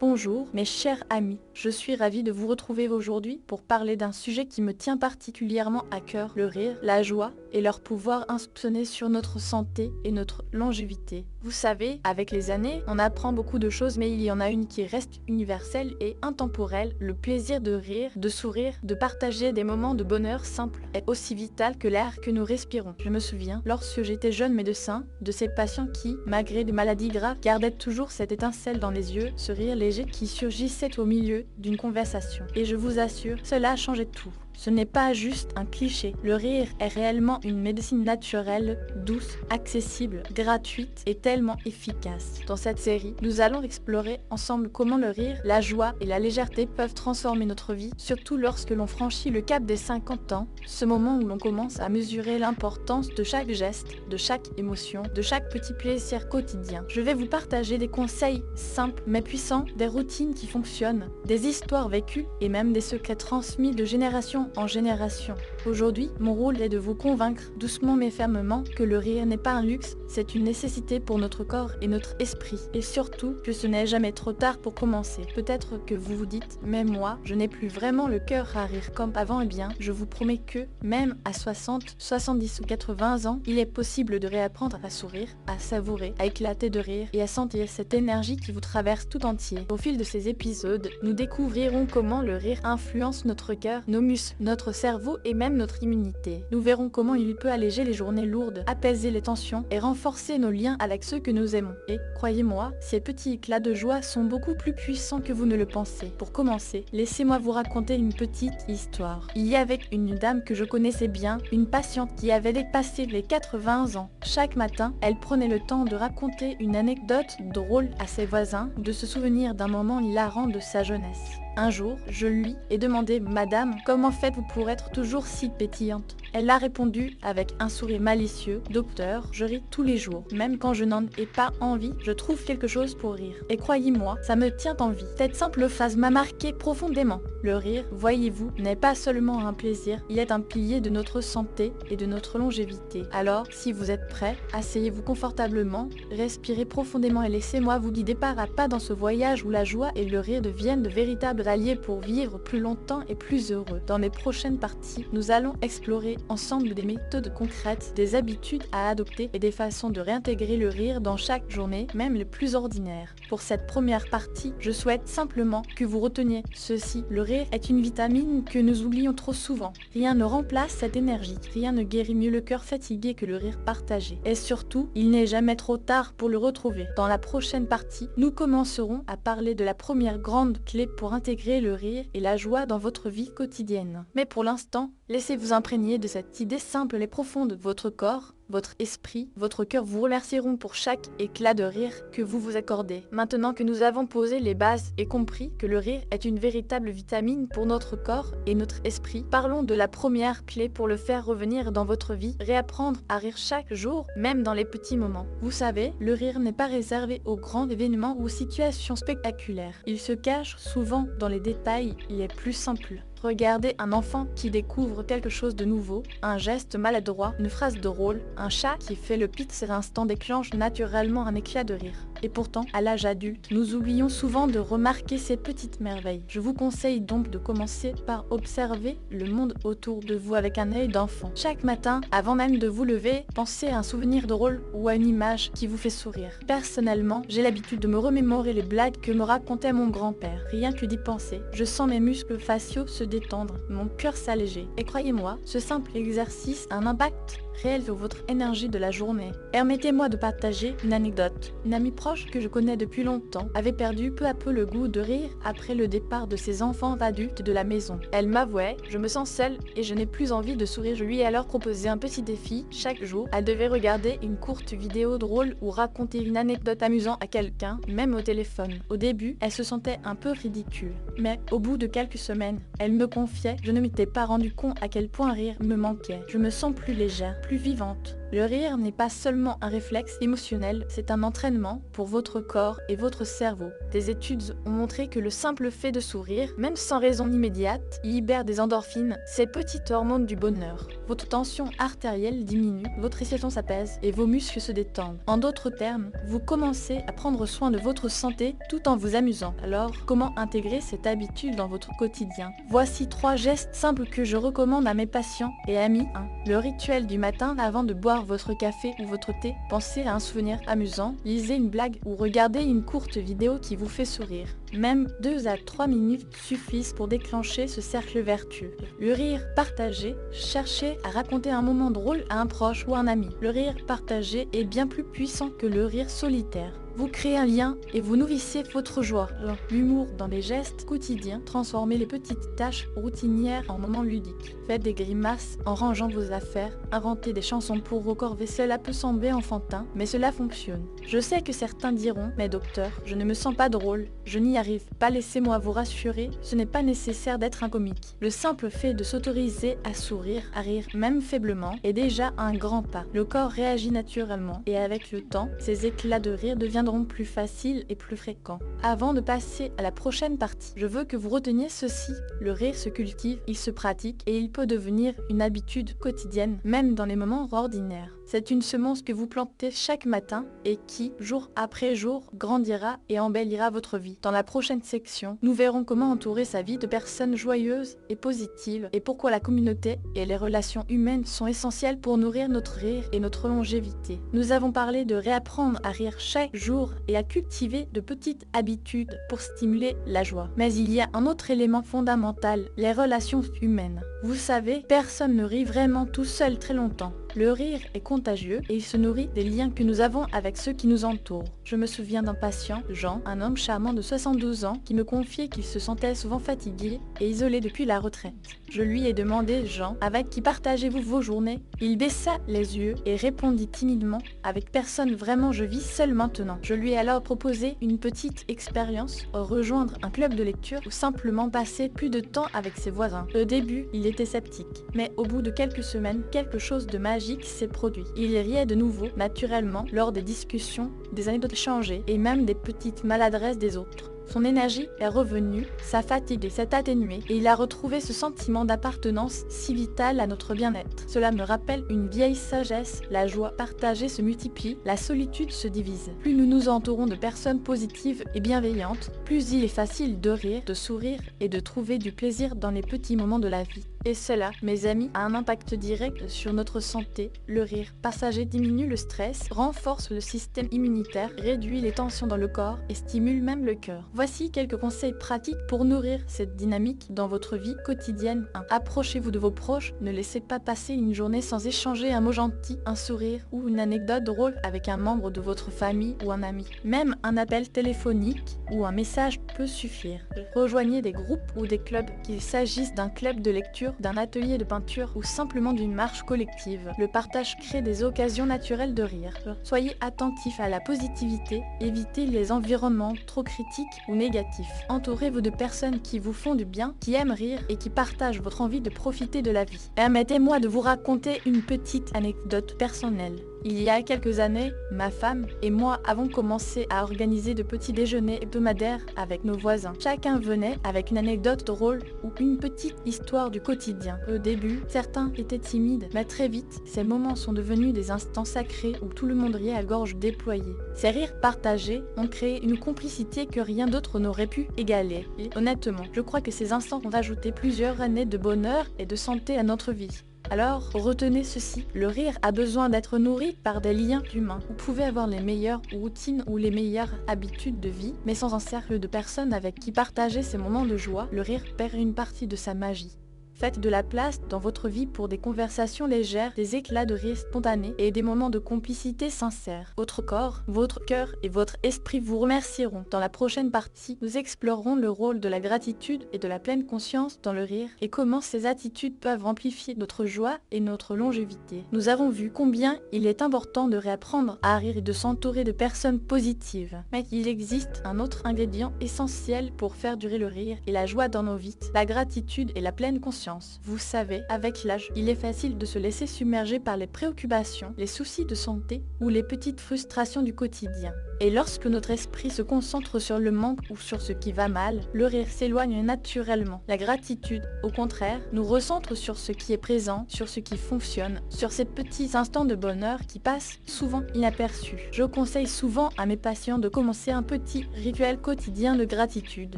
Bonjour mes chers amis, je suis ravie de vous retrouver aujourd'hui pour parler d'un sujet qui me tient particulièrement à cœur, le rire, la joie et leur pouvoir insoupçonné sur notre santé et notre longévité. Vous savez, avec les années, on apprend beaucoup de choses mais il y en a une qui reste universelle et intemporelle, le plaisir de rire, de sourire, de partager des moments de bonheur simple est aussi vital que l'air que nous respirons. Je me souviens, lorsque j'étais jeune médecin, de ces patients qui, malgré des maladies graves, gardaient toujours cette étincelle dans les yeux, ce rire léger qui surgissait au milieu d'une conversation. Et je vous assure, cela changeait tout. Ce n'est pas juste un cliché. Le rire est réellement une médecine naturelle, douce, accessible, gratuite et tellement efficace. Dans cette série, nous allons explorer ensemble comment le rire, la joie et la légèreté peuvent transformer notre vie, surtout lorsque l'on franchit le cap des 50 ans, ce moment où l'on commence à mesurer l'importance de chaque geste, de chaque émotion, de chaque petit plaisir quotidien. Je vais vous partager des conseils simples mais puissants, des routines qui fonctionnent, des histoires vécues et même des secrets transmis de génération en génération. Aujourd'hui, mon rôle est de vous convaincre doucement mais fermement que le rire n'est pas un luxe, c'est une nécessité pour notre corps et notre esprit. Et surtout que ce n'est jamais trop tard pour commencer. Peut-être que vous vous dites, mais moi, je n'ai plus vraiment le cœur à rire comme avant. Eh bien, je vous promets que, même à 60, 70 ou 80 ans, il est possible de réapprendre à sourire, à savourer, à éclater de rire et à sentir cette énergie qui vous traverse tout entier. Au fil de ces épisodes, nous découvrirons comment le rire influence notre cœur, nos muscles, notre cerveau et même notre immunité. Nous verrons comment il peut alléger les journées lourdes, apaiser les tensions et renforcer nos liens avec ceux que nous aimons. Et, croyez-moi, ces petits éclats de joie sont beaucoup plus puissants que vous ne le pensez. Pour commencer, laissez-moi vous raconter une petite histoire. Il y avait une dame que je connaissais bien, une patiente qui avait dépassé les 80 ans. Chaque matin, elle prenait le temps de raconter une anecdote drôle à ses voisins, de se souvenir d'un moment hilarant de sa jeunesse. Un jour, je lui ai demandé « Madame, comment faites-vous pour être toujours si pétillante ?» Elle a répondu avec un sourire malicieux « Docteur, je ris tous les jours. Même quand je n'en ai pas envie, je trouve quelque chose pour rire. Et croyez-moi, ça me tient en vie. » Cette simple phrase m'a marqué profondément. Le rire, voyez-vous, n'est pas seulement un plaisir, il est un pilier de notre santé et de notre longévité. Alors, si vous êtes prêts, asseyez-vous confortablement, respirez profondément et laissez-moi vous guider pas à pas dans ce voyage où la joie et le rire deviennent de véritables alliés pour vivre plus longtemps et plus heureux. Dans les prochaines parties, nous allons explorer ensemble des méthodes concrètes, des habitudes à adopter et des façons de réintégrer le rire dans chaque journée, même les plus ordinaires. Pour cette première partie, je souhaite simplement que vous reteniez ceci. Le rire est une vitamine que nous oublions trop souvent. Rien ne remplace cette énergie, rien ne guérit mieux le cœur fatigué que le rire partagé. Et surtout, il n'est jamais trop tard pour le retrouver. Dans la prochaine partie, nous commencerons à parler de la première grande clé pour intégrer le rire et la joie dans votre vie quotidienne. Mais pour l'instant, laissez-vous imprégner de cette idée simple et profonde. Votre corps, votre esprit, votre cœur vous remercieront pour chaque éclat de rire que vous vous accordez. Maintenant que nous avons posé les bases et compris que le rire est une véritable vitamine pour notre corps et notre esprit, parlons de la première clé pour le faire revenir dans votre vie, réapprendre à rire chaque jour, même dans les petits moments. Vous savez, le rire n'est pas réservé aux grands événements ou situations spectaculaires. Il se cache souvent dans les détails les plus simples. Regardez un enfant qui découvre quelque chose de nouveau, un geste maladroit, une phrase drôle, un chat qui fait le pit, cet instant déclenche naturellement un éclat de rire. Et pourtant, à l'âge adulte, nous oublions souvent de remarquer ces petites merveilles. Je vous conseille donc de commencer par observer le monde autour de vous avec un œil d'enfant. Chaque matin, avant même de vous lever, pensez à un souvenir drôle ou à une image qui vous fait sourire. Personnellement, j'ai l'habitude de me remémorer les blagues que me racontait mon grand-père. Rien que d'y penser, je sens mes muscles faciaux se détendre, mon cœur s'alléger. Et croyez-moi, ce simple exercice a un impact réel sur votre énergie de la journée. Permettez-moi de partager une anecdote. Une amie proche que je connais depuis longtemps avait perdu peu à peu le goût de rire après le départ de ses enfants adultes de la maison. Elle m'avouait, je me sens seule et je n'ai plus envie de sourire. Je lui ai alors proposé un petit défi. Chaque jour, elle devait regarder une courte vidéo drôle ou raconter une anecdote amusante à quelqu'un, même au téléphone. Au début, elle se sentait un peu ridicule. Mais au bout de quelques semaines, elle me confiait, je ne m'étais pas rendu compte à quel point rire me manquait. Je me sens plus légère, plus vivante. Le rire n'est pas seulement un réflexe émotionnel, c'est un entraînement pour votre corps et votre cerveau. Des études ont montré que le simple fait de sourire, même sans raison immédiate, libère des endorphines, ces petites hormones du bonheur. Votre tension artérielle diminue, votre respiration s'apaise et vos muscles se détendent. En d'autres termes, vous commencez à prendre soin de votre santé tout en vous amusant. Alors, comment intégrer cette habitude dans votre quotidien? Voici 3 gestes simples que je recommande à mes patients et amis. 1. Le rituel du matin avant de boire votre café ou votre thé. Pensez à un souvenir amusant, lisez une blague ou regardez une courte vidéo qui vous fait sourire. Même 2 à 3 minutes suffisent pour déclencher ce cercle vertueux. Le rire partagé, cherchez à raconter un moment drôle à un proche ou un ami. Le rire partagé est bien plus puissant que le rire solitaire. Vous créez un lien et vous nourrissez votre joie. L'humour dans les gestes quotidiens, transformez les petites tâches routinières en moments ludiques. Faites des grimaces en rangeant vos affaires, inventez des chansons pour vos corvées. Cela peut sembler enfantin, mais cela fonctionne. Je sais que certains diront, mais docteur, je ne me sens pas drôle, je n'y arrive pas. Laissez-moi vous rassurer, ce n'est pas nécessaire d'être un comique. Le simple fait de s'autoriser à sourire, à rire, même faiblement, est déjà un grand pas. Le corps réagit naturellement et avec le temps, ces éclats de rire deviendront plus faciles et plus fréquents. Avant de passer à la prochaine partie, je veux que vous reteniez ceci. Le rire se cultive, il se pratique et il peut devenir une habitude quotidienne, même dans les moments ordinaires. C'est une semence que vous plantez chaque matin et qui, jour après jour, grandira et embellira votre vie. Dans la prochaine section, nous verrons comment entourer sa vie de personnes joyeuses et positives et pourquoi la communauté et les relations humaines sont essentielles pour nourrir notre rire et notre longévité. Nous avons parlé de réapprendre à rire chaque jour et à cultiver de petites habitudes pour stimuler la joie. Mais il y a un autre élément fondamental, les relations humaines. Vous savez, personne ne rit vraiment tout seul très longtemps. Le rire est contagieux et il se nourrit des liens que nous avons avec ceux qui nous entourent. Je me souviens d'un patient, Jean, un homme charmant de 72 ans, qui me confiait qu'il se sentait souvent fatigué et isolé depuis la retraite. Je lui ai demandé, Jean, avec qui partagez-vous vos journées? Il baissa les yeux et répondit timidement, avec personne vraiment, je vis seul maintenant. Je lui ai alors proposé une petite expérience, rejoindre un club de lecture ou simplement passer plus de temps avec ses voisins. Au début, il était sceptique, mais au bout de quelques semaines, quelque chose de magique s'est produit. Il riait de nouveau, naturellement, lors des discussions, des anecdotes échangées et même des petites maladresses des autres. Son énergie est revenue, sa fatigue s'est atténuée et il a retrouvé ce sentiment d'appartenance si vital à notre bien-être. Cela me rappelle une vieille sagesse, la joie partagée se multiplie, la solitude se divise. Plus nous nous entourons de personnes positives et bienveillantes, plus il est facile de rire, de sourire et de trouver du plaisir dans les petits moments de la vie. Et cela, mes amis, a un impact direct sur notre santé. Le rire partagé diminue le stress, renforce le système immunitaire, réduit les tensions dans le corps et stimule même le cœur. Voici quelques conseils pratiques pour nourrir cette dynamique dans votre vie quotidienne. 1. Approchez-vous de vos proches, ne laissez pas passer une journée sans échanger un mot gentil, un sourire ou une anecdote drôle avec un membre de votre famille ou un ami. Même un appel téléphonique ou un message peut suffire. Rejoignez des groupes ou des clubs, qu'il s'agisse d'un club de lecture, d'un atelier de peinture ou simplement d'une marche collective. Le partage crée des occasions naturelles de rire. Soyez attentifs à la positivité, évitez les environnements trop critiques ou négatifs. Entourez-vous de personnes qui vous font du bien, qui aiment rire et qui partagent votre envie de profiter de la vie. Permettez-moi de vous raconter une petite anecdote personnelle. Il y a quelques années, ma femme et moi avons commencé à organiser de petits déjeuners hebdomadaires avec nos voisins. Chacun venait avec une anecdote drôle ou une petite histoire du quotidien. Au début, certains étaient timides, mais très vite, ces moments sont devenus des instants sacrés où tout le monde riait à gorge déployée. Ces rires partagés ont créé une complicité que rien d'autre n'aurait pu égaler. Et honnêtement, je crois que ces instants ont ajouté plusieurs années de bonheur et de santé à notre vie. Alors, retenez ceci, le rire a besoin d'être nourri par des liens humains. Vous pouvez avoir les meilleures routines ou les meilleures habitudes de vie, mais sans un cercle de personnes avec qui partager ces moments de joie, le rire perd une partie de sa magie. Faites de la place dans votre vie pour des conversations légères, des éclats de rire spontanés et des moments de complicité sincère. Votre corps, votre cœur et votre esprit vous remercieront. Dans la prochaine partie, nous explorerons le rôle de la gratitude et de la pleine conscience dans le rire et comment ces attitudes peuvent amplifier notre joie et notre longévité. Nous avons vu combien il est important de réapprendre à rire et de s'entourer de personnes positives. Mais il existe un autre ingrédient essentiel pour faire durer le rire et la joie dans nos vies, la gratitude et la pleine conscience. conscience. Vous savez, avec l'âge, il est facile de se laisser submerger par les préoccupations, les soucis de santé ou les petites frustrations du quotidien. Et lorsque notre esprit se concentre sur le manque ou sur ce qui va mal, le rire s'éloigne naturellement. La gratitude, au contraire, nous recentre sur ce qui est présent, sur ce qui fonctionne, sur ces petits instants de bonheur qui passent souvent inaperçus. Je conseille souvent à mes patients de commencer un petit rituel quotidien de gratitude.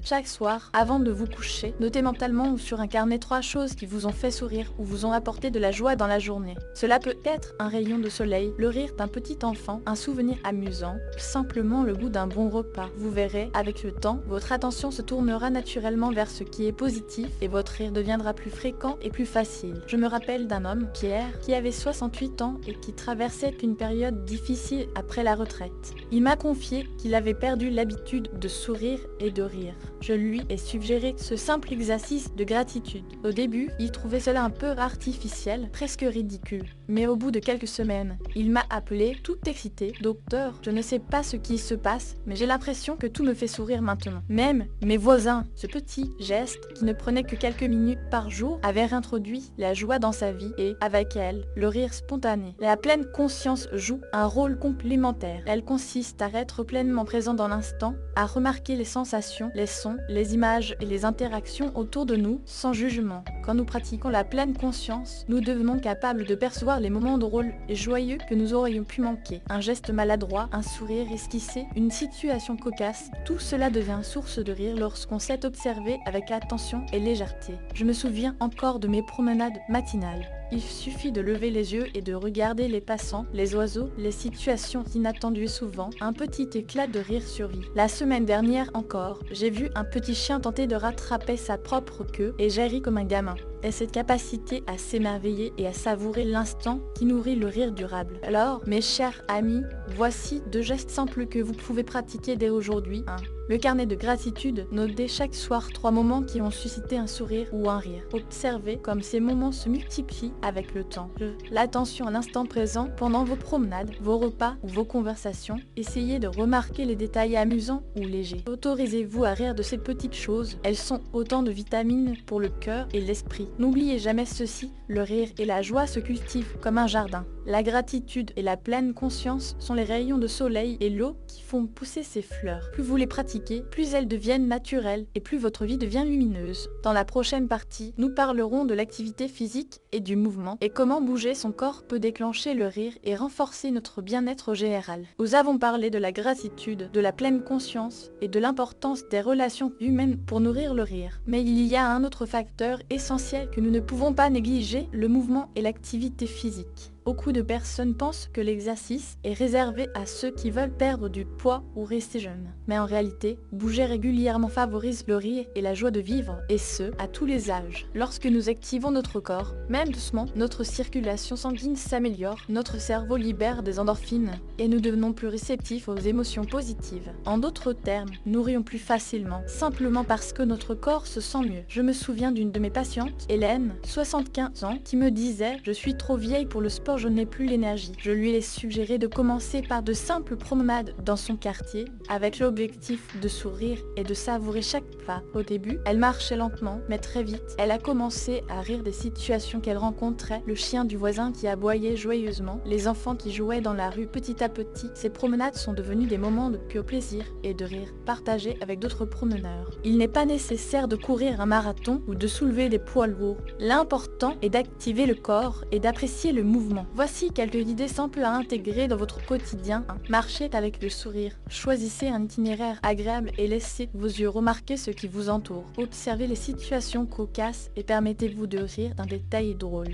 Chaque soir, avant de vous coucher, notez mentalement ou sur un carnet 3 choses qui vous ont fait sourire ou vous ont apporté de la joie dans la journée. Cela peut être un rayon de soleil, le rire d'un petit enfant, un souvenir amusant, simplement le goût d'un bon repas. Vous verrez, avec le temps, votre attention se tournera naturellement vers ce qui est positif et votre rire deviendra plus fréquent et plus facile. Je me rappelle d'un homme, Pierre, qui avait 68 ans et qui traversait une période difficile après la retraite. Il m'a confié qu'il avait perdu l'habitude de sourire et de rire. Je lui ai suggéré ce simple exercice de gratitude. Au début, il trouvait cela un peu artificiel, presque ridicule. Mais au bout de quelques semaines, il m'a appelé tout excité. Docteur, je ne sais pas ce qui se passe, mais j'ai l'impression que tout me fait sourire maintenant. Même mes voisins, ce petit geste qui ne prenait que quelques minutes par jour avait réintroduit la joie dans sa vie et, avec elle, le rire spontané. La pleine conscience joue un rôle complémentaire. Elle consiste à être pleinement présent dans l'instant, à remarquer les sensations, les sons, les images et les interactions autour de nous sans jugement. Quand nous pratiquons la pleine conscience, nous devenons capables de percevoir les moments drôles et joyeux que nous aurions pu manquer. Un geste maladroit, un sourire esquissé, une situation cocasse, tout cela devient source de rire lorsqu'on sait observer avec attention et légèreté. Je me souviens encore de mes promenades matinales. Il suffit de lever les yeux et de regarder les passants, les oiseaux, les situations inattendues souvent, un petit éclat de rire survit. La semaine dernière encore, j'ai vu un petit chien tenter de rattraper sa propre queue et j'ai ri comme un gamin. Et cette capacité à s'émerveiller et à savourer l'instant qui nourrit le rire durable. Alors, mes chers amis, voici 2 gestes simples que vous pouvez pratiquer dès aujourd'hui. 1. Le carnet de gratitude, notez chaque soir 3 moments qui ont suscité un sourire ou un rire. Observez comme ces moments se multiplient avec le temps. 2. L'attention à l'instant présent pendant vos promenades, vos repas ou vos conversations. Essayez de remarquer les détails amusants ou légers. Autorisez-vous à rire de ces petites choses. Elles sont autant de vitamines pour le cœur et l'esprit. N'oubliez jamais ceci, le rire et la joie se cultivent comme un jardin. La gratitude et la pleine conscience sont les rayons de soleil et l'eau qui font pousser ces fleurs. Plus vous les pratiquez, plus elles deviennent naturelles et plus votre vie devient lumineuse. Dans la prochaine partie, nous parlerons de l'activité physique et du mouvement et comment bouger son corps peut déclencher le rire et renforcer notre bien-être général. Nous avons parlé de la gratitude, de la pleine conscience et de l'importance des relations humaines pour nourrir le rire. Mais il y a un autre facteur essentiel que nous ne pouvons pas négliger, le mouvement et l'activité physique. Beaucoup de personnes pensent que l'exercice est réservé à ceux qui veulent perdre du poids ou rester jeunes. Mais en réalité, bouger régulièrement favorise le rire et la joie de vivre, et ce, à tous les âges. Lorsque nous activons notre corps, même doucement, notre circulation sanguine s'améliore, notre cerveau libère des endorphines, et nous devenons plus réceptifs aux émotions positives. En d'autres termes, nous rions plus facilement, simplement parce que notre corps se sent mieux. Je me souviens d'une de mes patientes, Hélène, 75 ans, qui me disait « Je suis trop vieille pour le sport, je n'ai plus l'énergie ». Je lui ai suggéré de commencer par de simples promenades dans son quartier, avec l'objectif de sourire et de savourer chaque pas. Au début, elle marchait lentement, mais très vite, elle a commencé à rire des situations qu'elle rencontrait, le chien du voisin qui aboyait joyeusement, les enfants qui jouaient dans la rue. Petit à petit, ces promenades sont devenues des moments de pur plaisir et de rire, partagés avec d'autres promeneurs. Il n'est pas nécessaire de courir un marathon ou de soulever des poids lourds. L'important est d'activer le corps et d'apprécier le mouvement. Voici quelques idées simples à intégrer dans votre quotidien. Marchez avec le sourire. Choisissez un itinéraire agréable et laissez vos yeux remarquer ce qui vous entoure. Observez les situations cocasses et permettez-vous de rire d'un détail drôle.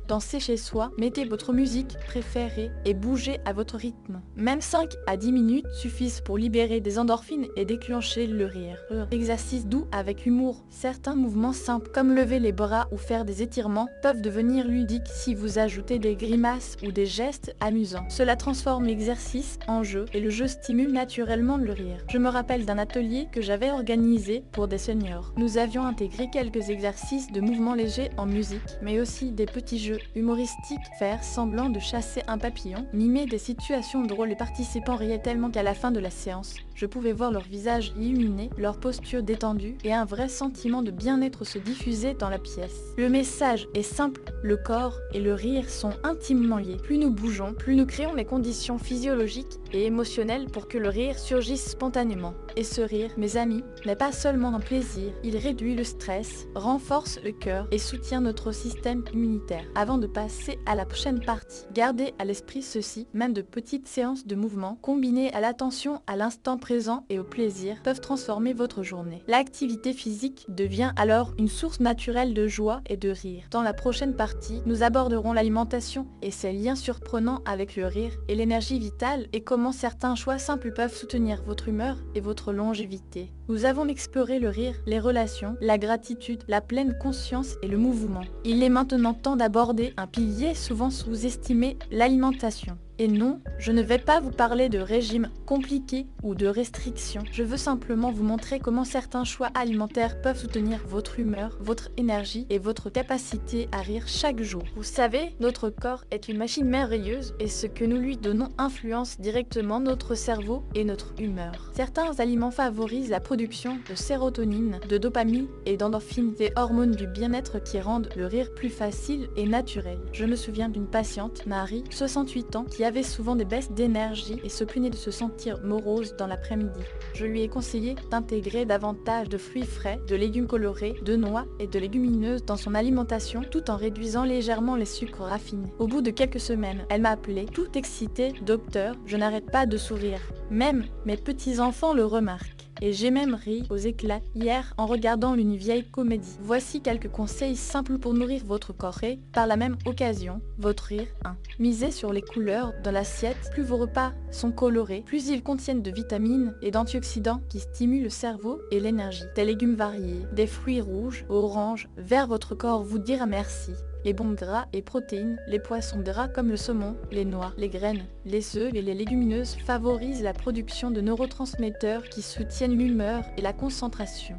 Dansez chez soi, mettez votre musique préférée et bougez à votre rythme. Même 5 à 10 minutes suffisent pour libérer des endorphines et déclencher le rire. Exercice doux avec humour. Certains mouvements simples comme lever les bras ou faire des étirements peuvent devenir ludiques si vous ajoutez des grimaces ou des gestes amusants. Cela transforme l'exercice en jeu et le jeu stimule naturellement le rire. Je me rappelle d'un atelier que j'avais organisé pour des seniors. Nous avions intégré quelques exercices de mouvements légers en musique, mais aussi des petits jeux humoristiques, faire semblant de chasser un papillon, mimer des situations drôles. Les participants riaient tellement qu'à la fin de la séance, Je pouvais voir leur visage illuminé, leur posture détendue et un vrai sentiment de bien-être se diffuser dans la pièce. Le message est simple, le corps et le rire sont intimement liés. Plus nous bougeons, plus nous créons les conditions physiologiques et émotionnelles pour que le rire surgisse spontanément. Et ce rire, mes amis, n'est pas seulement un plaisir, il réduit le stress, renforce le cœur et soutient notre système immunitaire. Avant de passer à la prochaine partie, gardez à l'esprit ceci, même de petites séances de mouvement, combinées à l'attention à l'instant présent et au plaisir, peuvent transformer votre journée. L'activité physique devient alors une source naturelle de joie et de rire. Dans la prochaine partie, nous aborderons l'alimentation et ses liens surprenants avec le rire et l'énergie vitale et comment certains choix simples peuvent soutenir votre humeur et votre longévité. Nous avons exploré le rire, les relations, la gratitude, la pleine conscience et le mouvement. Il est maintenant temps d'aborder un pilier souvent sous-estimé, l'alimentation. Et non, je ne vais pas vous parler de régime compliqué ou de restrictions. Je veux simplement vous montrer comment certains choix alimentaires peuvent soutenir votre humeur, votre énergie et votre capacité à rire chaque jour. Vous savez, notre corps est une machine merveilleuse et ce que nous lui donnons influence directement notre cerveau et notre humeur. Certains aliments favorisent la production de sérotonine, de dopamine et d'endorphines, des hormones du bien-être qui rendent le rire plus facile et naturel. Je me souviens d'une patiente, Marie, 68 ans, qui avait souvent des baisses d'énergie et se plaignait de se sentir morose dans l'après-midi. Je lui ai conseillé d'intégrer davantage de fruits frais, de légumes colorés, de noix et de légumineuses dans son alimentation tout en réduisant légèrement les sucres raffinés. Au bout de quelques semaines, elle m'a appelée, toute excitée: docteur, je n'arrête pas de sourire. Même mes petits-enfants le remarquent. Et j'ai même ri aux éclats hier en regardant une vieille comédie. Voici quelques conseils simples pour nourrir votre corps et, par la même occasion, votre rire. 1. Misez sur les couleurs dans l'assiette. Plus vos repas sont colorés, plus ils contiennent de vitamines et d'antioxydants qui stimulent le cerveau et l'énergie. Des légumes variés, des fruits rouges, oranges, verts, votre corps vous dira merci. Les bons gras et protéines, les poissons gras comme le saumon, les noix, les graines, les œufs et les légumineuses favorisent la production de neurotransmetteurs qui soutiennent l'humeur et la concentration.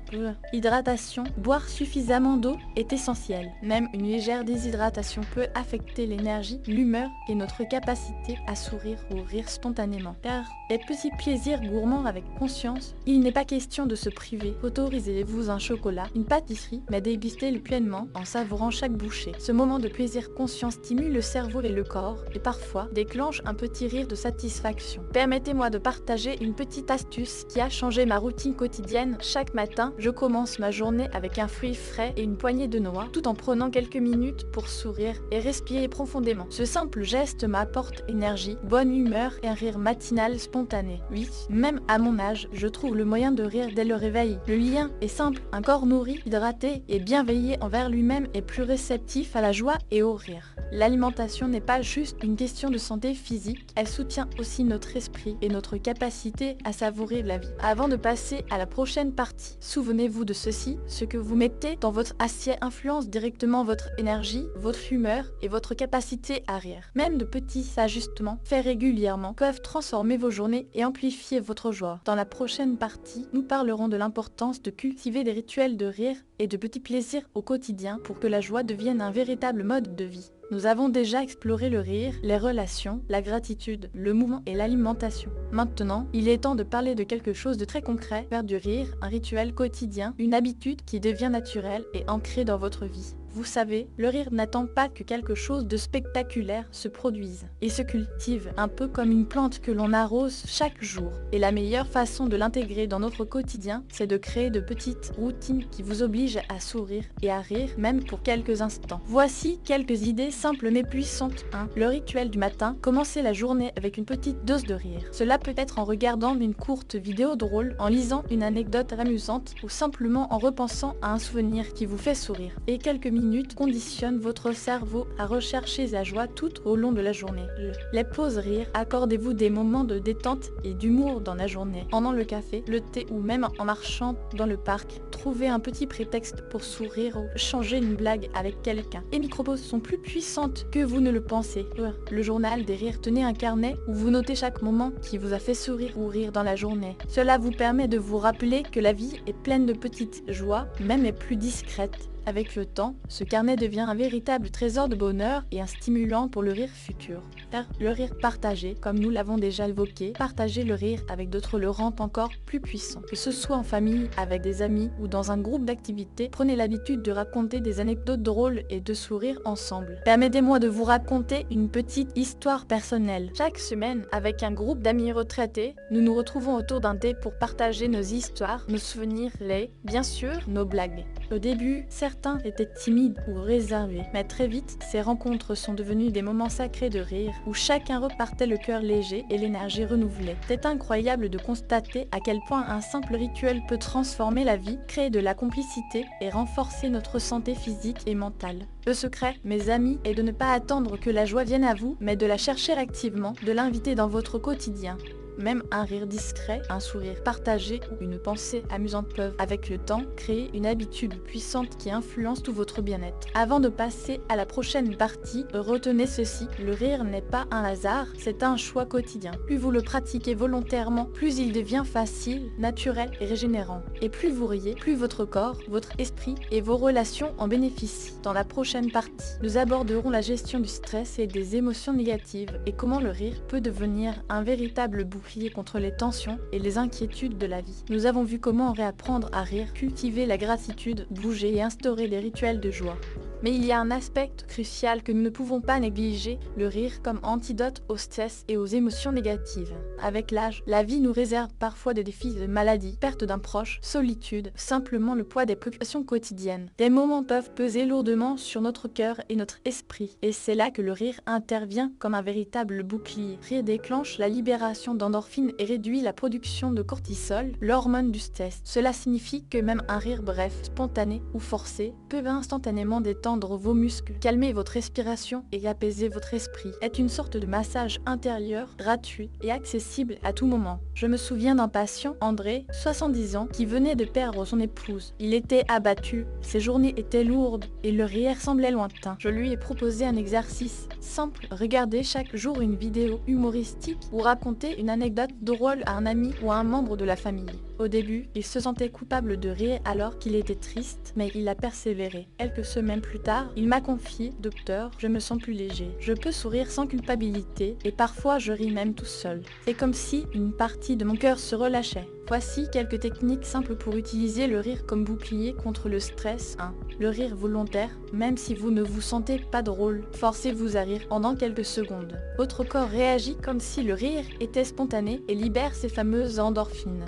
Hydratation. Boire suffisamment d'eau est essentiel. Même une légère déshydratation peut affecter l'énergie, l'humeur et notre capacité à sourire ou rire spontanément. Car les petits plaisirs gourmands avec conscience, il n'est pas question de se priver. Autorisez-vous un chocolat, une pâtisserie, mais dégustez-le pleinement en savourant chaque bouchée. Ce moment de plaisir conscient stimule le cerveau et le corps et parfois déclenche un petit rire de satisfaction. Permettez-moi de partager une petite astuce qui a changé ma routine quotidienne. Chaque matin, je commence ma journée avec un fruit frais et une poignée de noix, tout en prenant quelques minutes pour sourire et respirer profondément. Ce simple geste m'apporte énergie, bonne humeur et un rire matinal spontané. Oui, même à mon âge, je trouve le moyen de rire dès le réveil. Le lien est simple, un corps nourri, hydraté et bienveillé envers lui-même est plus réceptif à la joie et au rire. L'alimentation n'est pas juste une question de santé physique, elle soutient aussi notre esprit et notre capacité à savourer la vie. Avant de passer à la prochaine partie, souvenez-vous de ceci, ce que vous mettez dans votre assiette influence directement votre énergie, votre humeur et votre capacité à rire. Même de petits ajustements faits régulièrement peuvent transformer vos journées et amplifier votre joie. Dans la prochaine partie, nous parlerons de l'importance de cultiver des rituels de rire et de petits plaisirs au quotidien pour que la joie devienne un véritable mode de vie. Nous avons déjà exploré le rire, les relations, la gratitude, le mouvement et l'alimentation. Maintenant, il est temps de parler de quelque chose de très concret, faire du rire, un rituel quotidien, une habitude qui devient naturelle et ancrée dans votre vie. Vous savez, le rire n'attend pas que quelque chose de spectaculaire se produise. Il se cultive un peu comme une plante que l'on arrose chaque jour. Et la meilleure façon de l'intégrer dans notre quotidien, c'est de créer de petites routines qui vous obligent à sourire et à rire même pour quelques instants. Voici quelques idées simples mais puissantes. 1. Le rituel du matin. Commencez la journée avec une petite dose de rire. Cela peut être en regardant une courte vidéo drôle, en lisant une anecdote amusante ou simplement en repensant à un souvenir qui vous fait sourire. Et quelques minutes conditionne votre cerveau à rechercher la joie tout au long de la journée. Les pauses rire, accordez-vous des moments de détente et d'humour dans la journée. Pendant le café, le thé ou même en marchant dans le parc, trouvez un petit prétexte pour sourire ou changer une blague avec quelqu'un. Les micro-pauses sont plus puissantes que vous ne le pensez. Le journal des rires, tenez un carnet où vous notez chaque moment qui vous a fait sourire ou rire dans la journée. Cela vous permet de vous rappeler que la vie est pleine de petites joies, même les plus discrètes. Avec le temps, ce carnet devient un véritable trésor de bonheur et un stimulant pour le rire futur. Car le rire partagé, comme nous l'avons déjà évoqué, partager le rire avec d'autres le rend encore plus puissant. Que ce soit en famille, avec des amis ou dans un groupe d'activités, prenez l'habitude de raconter des anecdotes drôles et de sourire ensemble. Permettez-moi de vous raconter une petite histoire personnelle. Chaque semaine, avec un groupe d'amis retraités, nous nous retrouvons autour d'un thé pour partager nos histoires, nos souvenirs et, bien sûr, nos blagues. Au début, certains étaient timides ou réservés, mais très vite, ces rencontres sont devenues des moments sacrés de rire, où chacun repartait le cœur léger et l'énergie renouvelée. C'est incroyable de constater à quel point un simple rituel peut transformer la vie, créer de la complicité et renforcer notre santé physique et mentale. Le secret, mes amis, est de ne pas attendre que la joie vienne à vous, mais de la chercher activement, de l'inviter dans votre quotidien. Même un rire discret, un sourire partagé ou une pensée amusante peuvent, avec le temps, créer une habitude puissante qui influence tout votre bien-être. Avant de passer à la prochaine partie, retenez ceci, le rire n'est pas un hasard, c'est un choix quotidien. Plus vous le pratiquez volontairement, plus il devient facile, naturel et régénérant. Et plus vous riez, plus votre corps, votre esprit et vos relations en bénéficient. Dans la prochaine partie, nous aborderons la gestion du stress et des émotions négatives et comment le rire peut devenir un véritable bouclier contre les tensions et les inquiétudes de la vie. Nous avons vu comment réapprendre à rire, cultiver la gratitude, bouger et instaurer des rituels de joie. Mais il y a un aspect crucial que nous ne pouvons pas négliger, le rire comme antidote au stress et aux émotions négatives. Avec l'âge, la vie nous réserve parfois des défis de maladie, perte d'un proche, solitude, simplement le poids des préoccupations quotidiennes. Des moments peuvent peser lourdement sur notre cœur et notre esprit, et c'est là que le rire intervient comme un véritable bouclier. Rire déclenche la libération d'endorphines et réduit la production de cortisol, l'hormone du stress. Cela signifie que même un rire bref, spontané ou forcé peut instantanément détendre vos muscles, calmer votre respiration et apaiser votre esprit. Est une sorte de massage intérieur, gratuit et accessible à tout moment. Je me souviens d'un patient, André, 70 ans, qui venait de perdre son épouse. Il était abattu, ses journées étaient lourdes et le rire semblait lointain. Je lui ai proposé un exercice simple, regarder chaque jour une vidéo humoristique ou raconter une anecdote drôle à un ami ou à un membre de la famille. Au début, il se sentait coupable de rire alors qu'il était triste, mais il a persévéré. Quelques semaines plus tard, il m'a confié, « Docteur, je me sens plus léger. Je peux sourire sans culpabilité et parfois je ris même tout seul. C'est comme si une partie de mon cœur se relâchait. » Voici quelques techniques simples pour utiliser le rire comme bouclier contre le stress. 1. Le rire volontaire, même si vous ne vous sentez pas drôle, forcez-vous à rire pendant quelques secondes. Votre corps réagit comme si le rire était spontané et libère ces fameuses endorphines.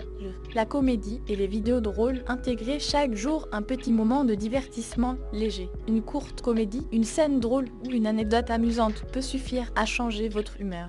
La comédie et les vidéos drôles, intégrez chaque jour un petit moment de divertissement léger. Une courte comédie, une scène drôle ou une anecdote amusante peut suffire à changer votre humeur.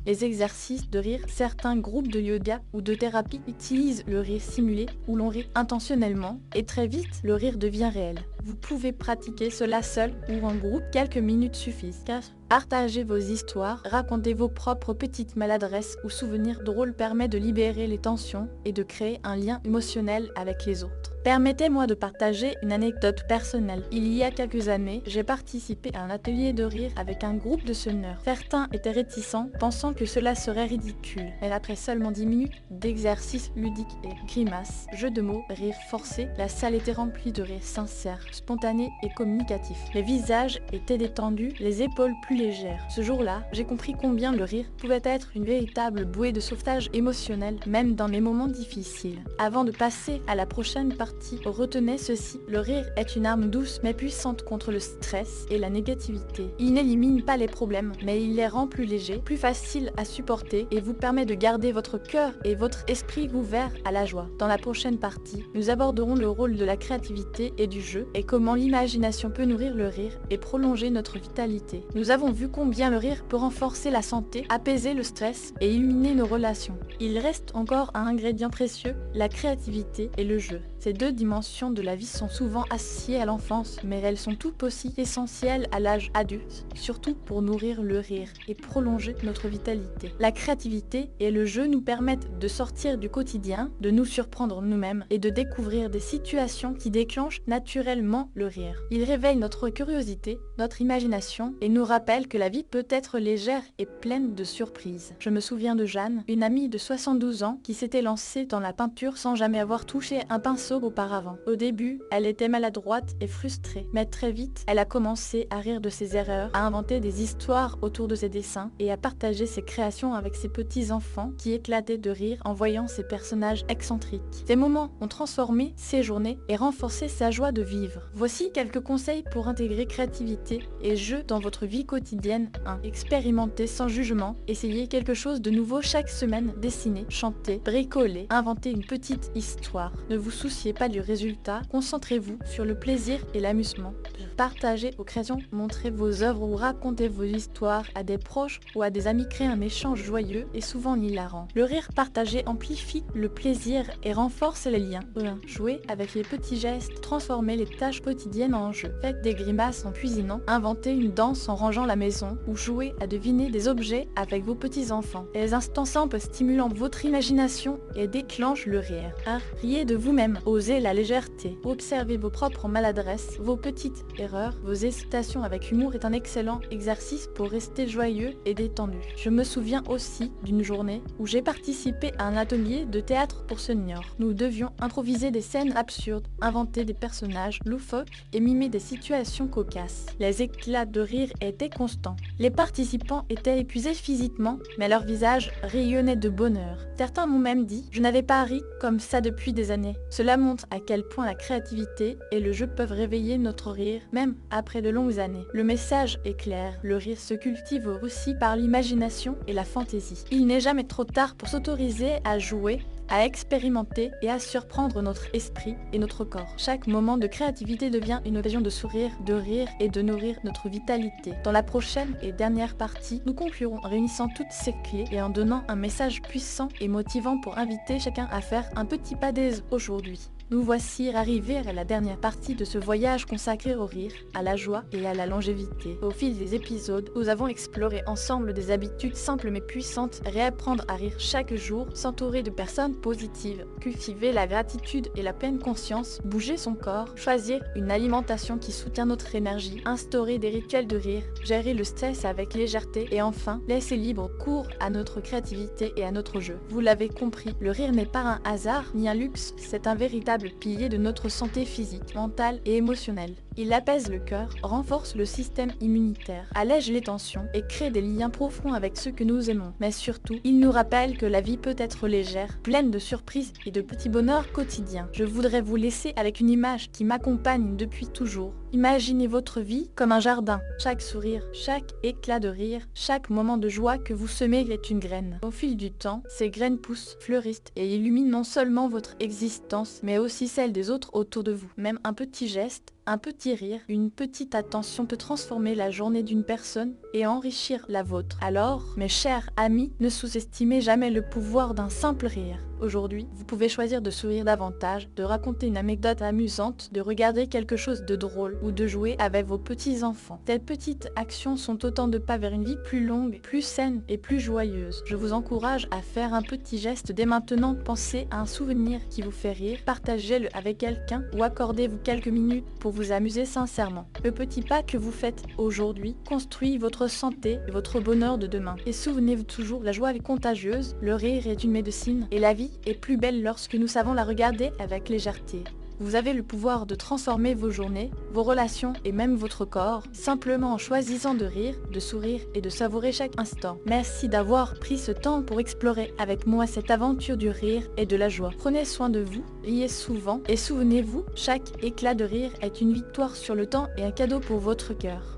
Les exercices de rire, certains groupes de yoga ou de thérapie utilisent le rire simulé où l'on rit intentionnellement et très vite le rire devient réel. Vous pouvez pratiquer cela seul ou en groupe, quelques minutes suffisent. Partagez vos histoires, racontez vos propres petites maladresses ou souvenirs drôles permet de libérer les tensions et de créer un lien émotionnel avec les autres. Permettez-moi de partager une anecdote personnelle. Il y a quelques années, j'ai participé à un atelier de rire avec un groupe de seniors. Certains étaient réticents, pensant que cela serait ridicule. Mais après seulement 10 minutes d'exercices ludiques et grimaces, jeux de mots, rires forcés, la salle était remplie de rires sincères, spontanés et communicatifs. Les visages étaient détendus, les épaules plus légères. Ce jour-là, j'ai compris combien le rire pouvait être une véritable bouée de sauvetage émotionnel, même dans les moments difficiles. Avant de passer à la prochaine partie, retenez ceci, le rire est une arme douce mais puissante contre le stress et la négativité. Il n'élimine pas les problèmes, mais il les rend plus légers, plus faciles à supporter et vous permet de garder votre cœur et votre esprit ouverts à la joie. Dans la prochaine partie, nous aborderons le rôle de la créativité et du jeu et comment l'imagination peut nourrir le rire et prolonger notre vitalité. Nous avons vu combien le rire peut renforcer la santé, apaiser le stress et illuminer nos relations. Il reste encore un ingrédient précieux, la créativité et le jeu. Ces deux dimensions de la vie sont souvent associées à l'enfance, mais elles sont tout aussi essentielles à l'âge adulte, surtout pour nourrir le rire et prolonger notre vitalité. La créativité et le jeu nous permettent de sortir du quotidien, de nous surprendre nous-mêmes et de découvrir des situations qui déclenchent naturellement simplement le rire. Il réveille notre curiosité, notre imagination et nous rappelle que la vie peut être légère et pleine de surprises. Je me souviens de Jeanne, une amie de 72 ans qui s'était lancée dans la peinture sans jamais avoir touché un pinceau auparavant. Au début, elle était maladroite et frustrée, mais très vite, elle a commencé à rire de ses erreurs, à inventer des histoires autour de ses dessins et à partager ses créations avec ses petits-enfants qui éclataient de rire en voyant ses personnages excentriques. Ces moments ont transformé ses journées et renforcé sa joie de vivre. Voici quelques conseils pour intégrer créativité et jeu dans votre vie quotidienne. 1. Expérimentez sans jugement. Essayez quelque chose de nouveau chaque semaine. Dessinez, chantez, bricolez, inventez une petite histoire. Ne vous souciez pas du résultat. Concentrez-vous sur le plaisir et l'amusement. Partagez vos créations, montrez vos œuvres ou racontez vos histoires à des proches ou à des amis. Créez un échange joyeux et souvent hilarant. Le rire partagé amplifie le plaisir et renforce les liens. 1. Jouez avec les petits gestes. Transformez les tâches quotidiennes en jeu. Faites des grimaces en cuisinant. Inventez une danse en rangeant la maison ou jouez à deviner des objets avec vos petits-enfants. Les instants simples stimulant votre imagination et déclenchent le rire. 1. Riez de vous-même. Osez la légèreté. Observez vos propres maladresses, vos petites erreurs. Vos hésitations avec humour est un excellent exercice pour rester joyeux et détendu. Je me souviens aussi d'une journée où j'ai participé à un atelier de théâtre pour seniors. Nous devions improviser des scènes absurdes, inventer des personnages loufoques et mimer des situations cocasses. Les éclats de rire étaient constants. Les participants étaient épuisés physiquement, mais leurs visages rayonnaient de bonheur. Certains m'ont même dit « Je n'avais pas ri comme ça depuis des années ». Cela montre à quel point la créativité et le jeu peuvent réveiller notre rire, même après de longues années. Le message est clair, le rire se cultive aussi par l'imagination et la fantaisie. Il n'est jamais trop tard pour s'autoriser à jouer, à expérimenter et à surprendre notre esprit et notre corps. Chaque moment de créativité devient une occasion de sourire, de rire et de nourrir notre vitalité. Dans la prochaine et dernière partie, nous conclurons en réunissant toutes ces clés et en donnant un message puissant et motivant pour inviter chacun à faire un petit pas dès aujourd'hui. Nous voici arrivés à la dernière partie de ce voyage consacré au rire, à la joie et à la longévité. Au fil des épisodes, nous avons exploré ensemble des habitudes simples mais puissantes, réapprendre à rire chaque jour, s'entourer de personnes positives, cultiver la gratitude et la pleine conscience, bouger son corps, choisir une alimentation qui soutient notre énergie, instaurer des rituels de rire, gérer le stress avec légèreté et enfin, laisser libre cours à notre créativité et à notre jeu. Vous l'avez compris, le rire n'est pas un hasard ni un luxe, c'est un véritable pilier de notre santé physique, mentale et émotionnelle. Il apaise le cœur, renforce le système immunitaire, allège les tensions et crée des liens profonds avec ceux que nous aimons. Mais surtout, il nous rappelle que la vie peut être légère, pleine de surprises et de petits bonheurs quotidiens. Je voudrais vous laisser avec une image qui m'accompagne depuis toujours. Imaginez votre vie comme un jardin. Chaque sourire, chaque éclat de rire, chaque moment de joie que vous semez est une graine. Au fil du temps, ces graines poussent, fleurissent et illuminent non seulement votre existence, mais aussi celle des autres autour de vous. Même un petit geste, un petit rire, une petite attention peut transformer la journée d'une personne et enrichir la vôtre. Alors, mes chers amis, ne sous-estimez jamais le pouvoir d'un simple rire. Aujourd'hui, vous pouvez choisir de sourire davantage, de raconter une anecdote amusante, de regarder quelque chose de drôle ou de jouer avec vos petits-enfants. Ces petites actions sont autant de pas vers une vie plus longue, plus saine et plus joyeuse. Je vous encourage à faire un petit geste dès maintenant. Pensez à un souvenir qui vous fait rire, partagez-le avec quelqu'un ou accordez-vous quelques minutes pour vous amuser sincèrement. Le petit pas que vous faites aujourd'hui construit votre santé et votre bonheur de demain. Et souvenez-vous toujours, la joie est contagieuse, le rire est une médecine et la vie est plus belle lorsque nous savons la regarder avec légèreté. Vous avez le pouvoir de transformer vos journées, vos relations et même votre corps, simplement en choisissant de rire, de sourire et de savourer chaque instant. Merci d'avoir pris ce temps pour explorer avec moi cette aventure du rire et de la joie. Prenez soin de vous, riez souvent et souvenez-vous, chaque éclat de rire est une victoire sur le temps et un cadeau pour votre cœur.